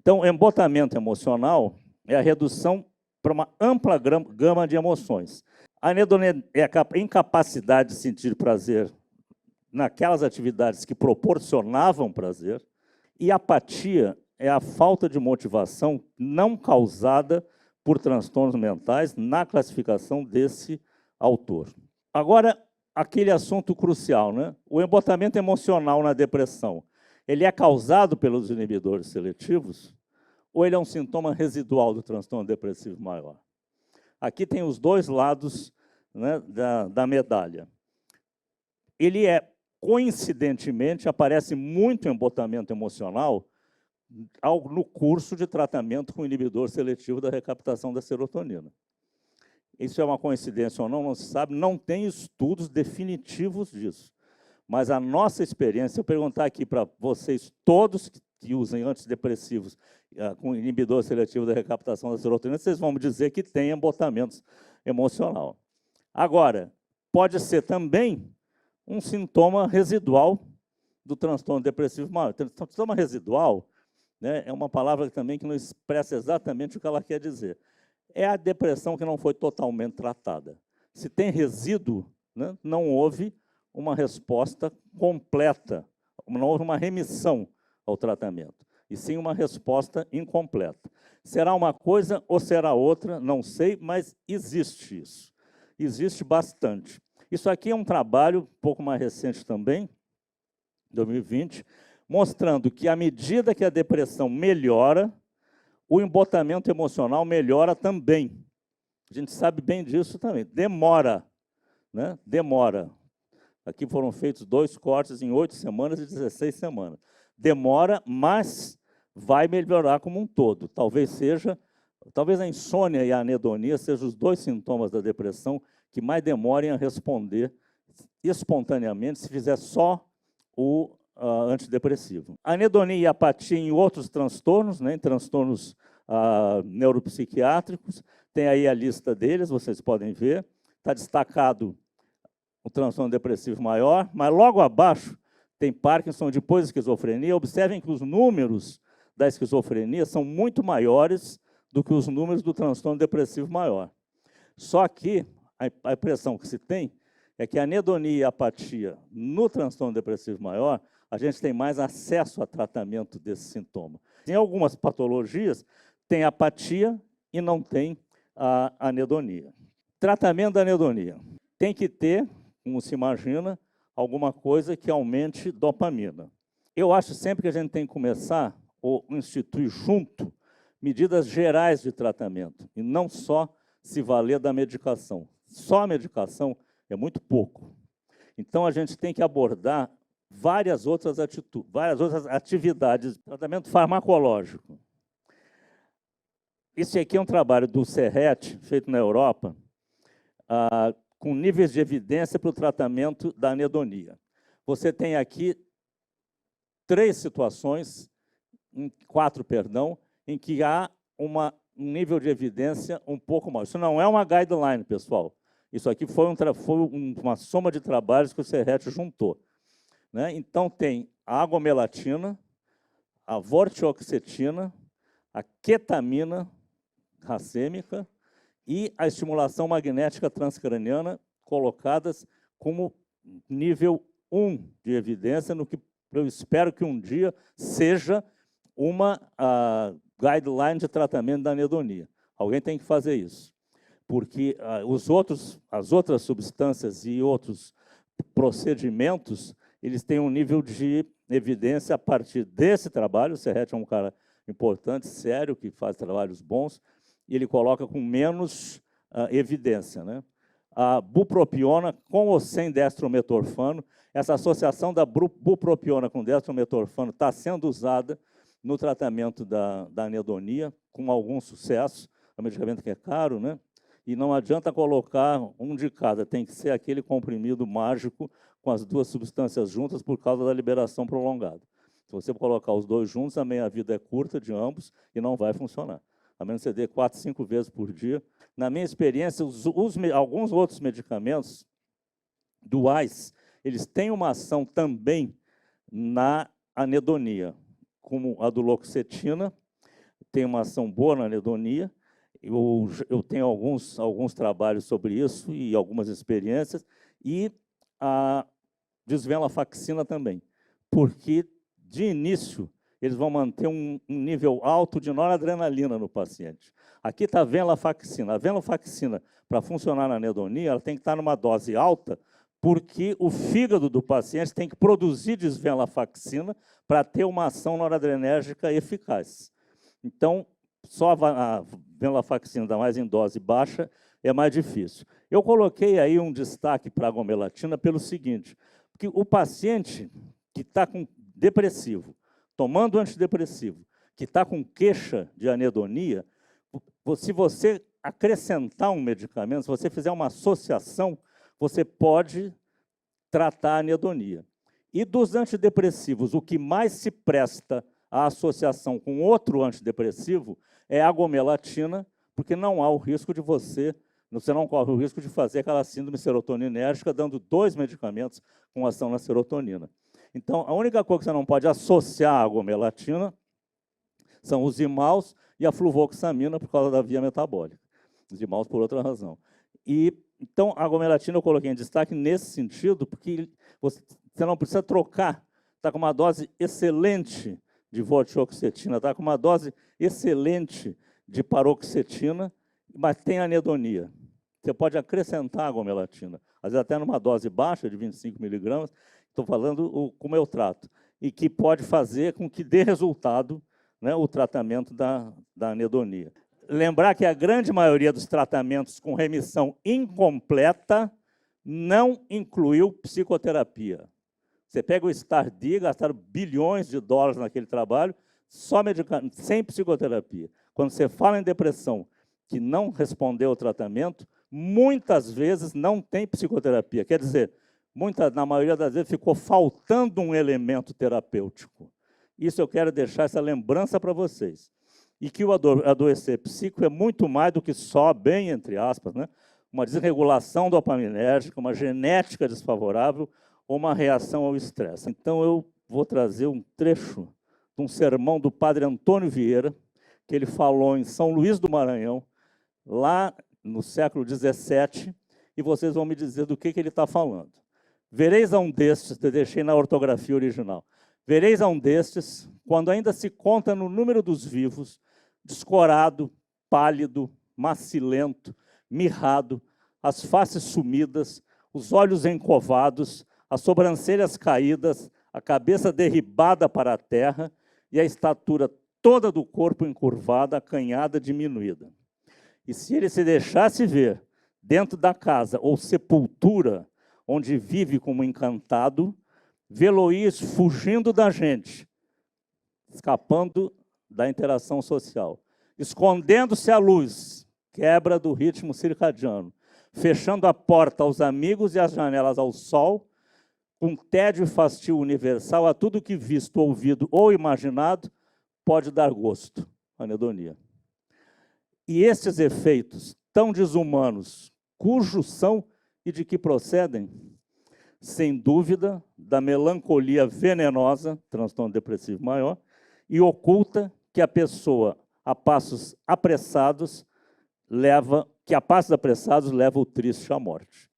Então, embotamento emocional é a redução para uma ampla gama de emoções. A anedonia é a incapacidade de sentir prazer naquelas atividades que proporcionavam prazer, e apatia é a falta de motivação não causada por transtornos mentais na classificação desse autor. Agora, aquele assunto crucial, né? O embotamento emocional na depressão, ele é causado pelos inibidores seletivos ou ele é um sintoma residual do transtorno depressivo maior? Aqui tem os dois lados, né, da medalha. Ele coincidentemente, aparece muito embotamento emocional no curso de tratamento com inibidor seletivo da recaptação da serotonina. Isso é uma coincidência ou não, não se sabe, não tem estudos definitivos disso. Mas a nossa experiência, eu perguntar aqui para vocês todos que usem antidepressivos com inibidor seletivo da recaptação da serotonina, vocês vão me dizer que tem embotamento emocional. Agora, pode ser também um sintoma residual do transtorno depressivo maior. Sintoma residual, né, é uma palavra também que não expressa exatamente o que ela quer dizer. É a depressão que não foi totalmente tratada. Se tem resíduo, né, não houve uma resposta completa, não houve uma remissão ao tratamento, e sim uma resposta incompleta. Será uma coisa ou será outra, não sei, mas existe isso. Existe bastante. Isso aqui é um trabalho um pouco mais recente também, 2020, mostrando que à medida que a depressão melhora, o embotamento emocional melhora também. A gente sabe bem disso também. Demora, né? Demora. Aqui foram feitos 2 cortes em 8 semanas e 16 semanas. Demora, mas vai melhorar como um todo. Talvez a insônia e a anedonia sejam os 2 sintomas da depressão que mais demorem a responder espontaneamente se fizer só o antidepressivo. A anedonia e a apatia em outros transtornos, né, em transtornos neuropsiquiátricos, tem aí a lista deles, vocês podem ver. Está destacado o transtorno depressivo maior, mas logo abaixo tem Parkinson, depois esquizofrenia. Observem que os números da esquizofrenia são muito maiores do que os números do transtorno depressivo maior. Só que a impressão que se tem é que a anedonia e a apatia no transtorno depressivo maior, a gente tem mais acesso a tratamento desse sintoma. Em algumas patologias, tem apatia e não tem a anedonia. Tratamento da anedonia. Tem que ter, como se imagina, alguma coisa que aumente dopamina. Eu acho sempre que a gente tem que começar ou instituir junto medidas gerais de tratamento, e não só se valer da medicação. Só a medicação é muito pouco. Então, a gente tem que abordar várias outras atividades de tratamento farmacológico. Esse aqui é um trabalho do Serret, feito na Europa, com níveis de evidência para o tratamento da anedonia. Você tem aqui 4, em que há um nível de evidência um pouco maior. Isso não é uma guideline, pessoal. Isso aqui foi uma soma de trabalhos que o Serret juntou, né? Então, tem a agomelatina, a vortioxetina, a ketamina racêmica e a estimulação magnética transcraniana colocadas como nível 1 de evidência, no que eu espero que um dia seja uma guideline de tratamento da anedonia. Alguém tem que fazer isso, porque as outras substâncias e outros procedimentos, eles têm um nível de evidência a partir desse trabalho. O Serret é um cara importante, sério, que faz trabalhos bons, e ele coloca com menos evidência, né? A bupropiona com ou sem destrometorfano, essa associação da bupropiona com destrometorfano está sendo usada no tratamento da anedonia, com algum sucesso. É um medicamento que é caro, né? E não adianta colocar um de cada, tem que ser aquele comprimido mágico com as 2 substâncias juntas por causa da liberação prolongada. Se você colocar os 2 juntos, a meia-vida é curta de ambos e não vai funcionar. A menos que você dê 4, 5 vezes por dia. Na minha experiência, alguns outros medicamentos duais, eles têm uma ação também na anedonia, como a duloxetina, tem uma ação boa na anedonia. Eu tenho alguns trabalhos sobre isso e algumas experiências, e a desvenlafaxina também, porque, de início, eles vão manter um nível alto de noradrenalina no paciente. Aqui está a venlafaxina. A venlafaxina, para funcionar na anedonia, ela tem que estar numa dose alta, porque o fígado do paciente tem que produzir desvenlafaxina para ter uma ação noradrenérgica eficaz. Então, só a venlafaxina, ainda mais em dose baixa, é mais difícil. Eu coloquei aí um destaque para a agomelatina pelo seguinte, porque o paciente que está com depressivo, tomando antidepressivo, que está com queixa de anedonia, se você acrescentar um medicamento, se você fizer uma associação, você pode tratar a anedonia. E dos antidepressivos, o que mais se presta à associação com outro antidepressivo é a agomelatina, porque não há o risco de você não corre o risco de fazer aquela síndrome serotoninérgica dando 2 medicamentos com ação na serotonina. Então, a única coisa que você não pode associar à agomelatina são os imaus e a fluvoxamina por causa da via metabólica. Os imaus por outra razão. Então, a agomelatina eu coloquei em destaque nesse sentido, porque você não precisa trocar. Está com uma dose excelente de vortioxetina, está com uma dose excelente de paroxetina, mas tem anedonia. Você pode acrescentar a agomelatina, às vezes até numa dose baixa, de 25 miligramas, estou falando como eu trato, e que pode fazer com que dê resultado, né, o tratamento da anedonia. Lembrar que a grande maioria dos tratamentos com remissão incompleta não incluiu psicoterapia. Você pega o STAR-D, gastaram bilhões de dólares naquele trabalho, só medicamento, sem psicoterapia. Quando você fala em depressão que não respondeu ao tratamento, muitas vezes não tem psicoterapia. Quer dizer, na maioria das vezes ficou faltando um elemento terapêutico. Isso eu quero deixar essa lembrança para vocês. E que o adoecer psíquico é muito mais do que só, bem entre aspas, né, uma desregulação dopaminérgica, uma genética desfavorável ou uma reação ao estresse. Então, eu vou trazer um trecho de um sermão do padre Antônio Vieira, que ele falou em São Luís do Maranhão, lá no século XVII, e vocês vão me dizer do que ele está falando. Vereis a um destes, eu deixei na ortografia original, vereis a um destes, quando ainda se conta no número dos vivos, descorado, pálido, macilento, mirrado, as faces sumidas, os olhos encovados, as sobrancelhas caídas, a cabeça derribada para a terra e a estatura toda do corpo encurvada, acanhada, diminuída. E se ele se deixasse ver dentro da casa ou sepultura, onde vive como encantado, vê-lo-ias fugindo da gente, escapando da interação social, escondendo-se à luz, quebra do ritmo circadiano, fechando a porta aos amigos e as janelas ao sol, com tédio e fastio universal a tudo que visto, ouvido ou imaginado pode dar gosto, anedonia. E estes efeitos tão desumanos, cujos são e de que procedem? Sem dúvida, da melancolia venenosa, transtorno depressivo maior, e oculta que a pessoa, a passos apressados, leva o triste à morte.